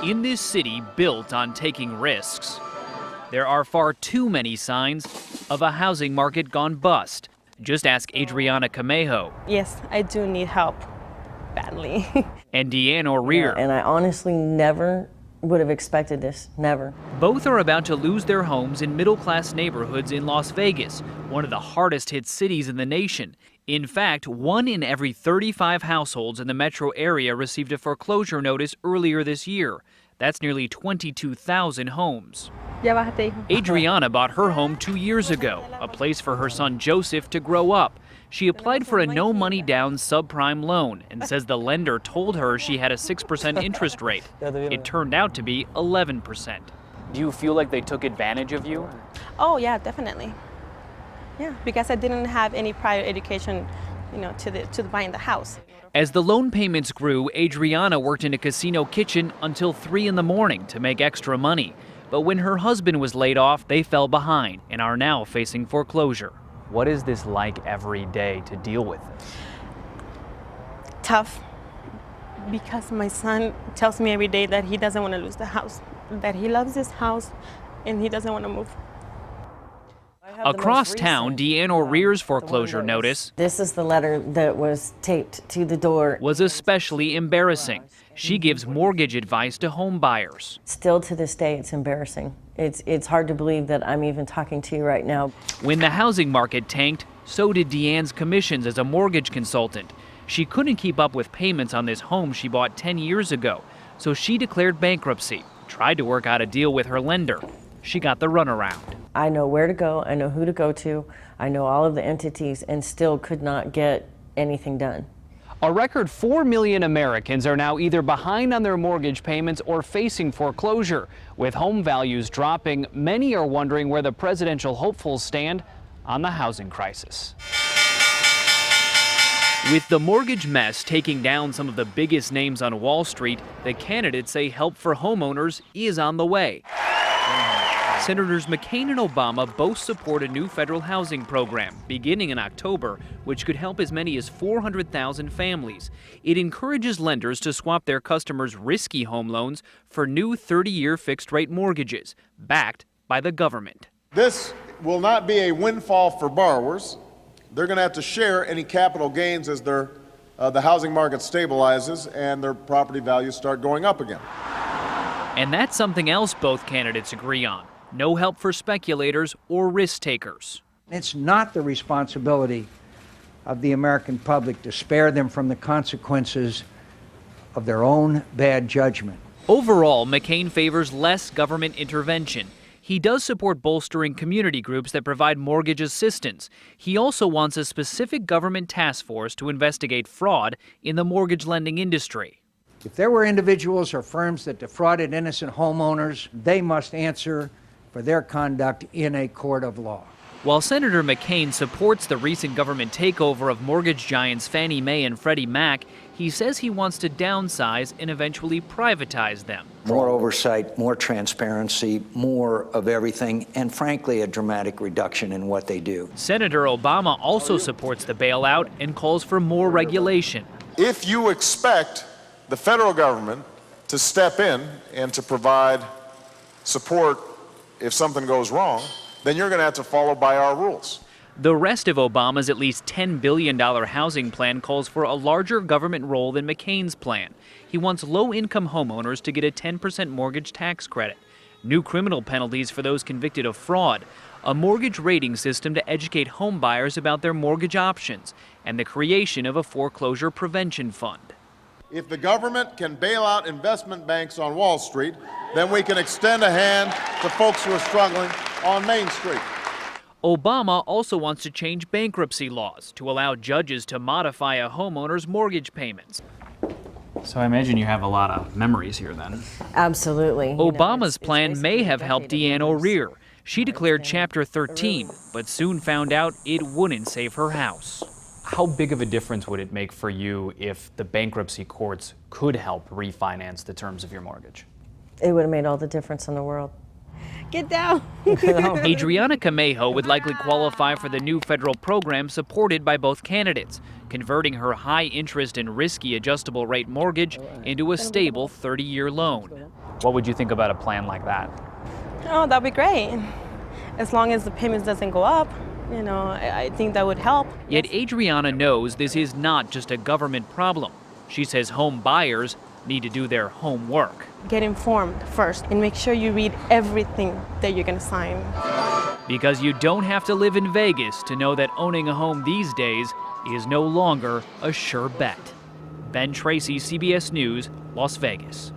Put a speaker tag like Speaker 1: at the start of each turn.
Speaker 1: In this city built on taking risks, there are far too many signs of a housing market gone bust. Just ask Adriana Camejo.
Speaker 2: Yes, I do need help badly.
Speaker 1: And Deanne O'Rear.
Speaker 3: And I honestly never would have expected this, never.
Speaker 1: Both are about to lose their homes in middle-class neighborhoods in Las Vegas, one of the hardest-hit cities in the nation. In fact, 1 in every 35 households in the metro area received a foreclosure notice earlier this year. That's nearly 22,000 homes. Adriana bought her home 2 years ago, a place for her son Joseph to grow up. She applied for a no-money-down subprime loan and says the lender told her she had a 6% interest rate. It turned out to be 11%. Do you feel like they took advantage of you?
Speaker 2: Oh, yeah, definitely. Yeah, because I didn't have any prior education, to buying the house.
Speaker 1: As the loan payments grew, Adriana worked in a casino kitchen until 3 in the morning to make extra money. But when her husband was laid off, they fell behind and are now facing foreclosure. What is this like every day to deal with this?
Speaker 2: Tough, because my son tells me every day that he doesn't want to lose the house, that he loves this house and he doesn't want to move.
Speaker 1: Across town, Deanne O'Rear's foreclosure notice,
Speaker 3: this is the letter that was taped to the door,
Speaker 1: was especially embarrassing. She gives mortgage advice to home buyers.
Speaker 3: Still to this day, it's embarrassing. It's hard to believe that I'm even talking to you right now.
Speaker 1: When the housing market tanked, so did Deanne's commissions as a mortgage consultant. She couldn't keep up with payments on this home she bought 10 years ago, so she declared bankruptcy, tried to work out a deal with her lender. She got the runaround.
Speaker 3: I know where to go, I know who to go to, I know all of the entities, and still could not get anything done.
Speaker 1: A record 4 million Americans are now either behind on their mortgage payments or facing foreclosure. With home values dropping, many are wondering where the presidential hopefuls stand on the housing crisis. With the mortgage mess taking down some of the biggest names on Wall Street, the candidates say help for homeowners is on the way. Senators McCain and Obama both support a new federal housing program beginning in October, which could help as many as 400,000 families. It encourages lenders to swap their customers' risky home loans for new 30-year fixed-rate mortgages, backed by the government.
Speaker 4: This will not be a windfall for borrowers. They're going to have to share any capital gains as the housing market stabilizes and their property values start going up again.
Speaker 1: And that's something else both candidates agree on. No help for speculators or risk takers.
Speaker 5: It's not the responsibility of the American public to spare them from the consequences of their own bad judgment.
Speaker 1: Overall, McCain favors less government intervention. He does support bolstering community groups that provide mortgage assistance. He also wants a specific government task force to investigate fraud in the mortgage lending industry.
Speaker 5: If there were individuals or firms that defrauded innocent homeowners, they must answer for their conduct in a court of law.
Speaker 1: While Senator McCain supports the recent government takeover of mortgage giants Fannie Mae and Freddie Mac, he says he wants to downsize and eventually privatize them.
Speaker 6: More oversight, more transparency, more of everything, and frankly, a dramatic reduction in what they do.
Speaker 1: Senator Obama also supports the bailout and calls for more regulation.
Speaker 4: If you expect the federal government to step in and to provide support if something goes wrong, then you're going to have to follow by our rules.
Speaker 1: The rest of Obama's at least $10 billion housing plan calls for a larger government role than McCain's plan. He wants low-income homeowners to get a 10% mortgage tax credit, new criminal penalties for those convicted of fraud, a mortgage rating system to educate home buyers about their mortgage options, and the creation of a foreclosure prevention fund.
Speaker 4: If the government can bail out investment banks on Wall Street, then we can extend a hand to folks who are struggling on Main Street.
Speaker 1: Obama also wants to change bankruptcy laws to allow judges to modify a homeowner's mortgage payments. So I imagine you have a lot of memories here then.
Speaker 3: Absolutely.
Speaker 1: Obama's plan may have helped Deanne O'Rear. She declared Chapter 13, but soon found out it wouldn't save her house. How big of a difference would it make for you if the bankruptcy courts could help refinance the terms of your mortgage?
Speaker 3: It would have made all the difference in the world.
Speaker 2: Get down.
Speaker 1: Adriana Camejo would likely qualify for the new federal program supported by both candidates. converting her high interest and risky adjustable rate mortgage into a stable 30-year loan. What would you think about a plan like that?
Speaker 2: Oh, that'd be great. As long as the payments doesn't go up, I think that would help.
Speaker 1: Yet Adriana knows this is not just a government problem. She says home buyers need to do their homework.
Speaker 2: Get informed first and make sure you read everything that you're going to sign.
Speaker 1: Because you don't have to live in Vegas to know that owning a home these days is no longer a sure bet. Ben Tracy, CBS News, Las Vegas.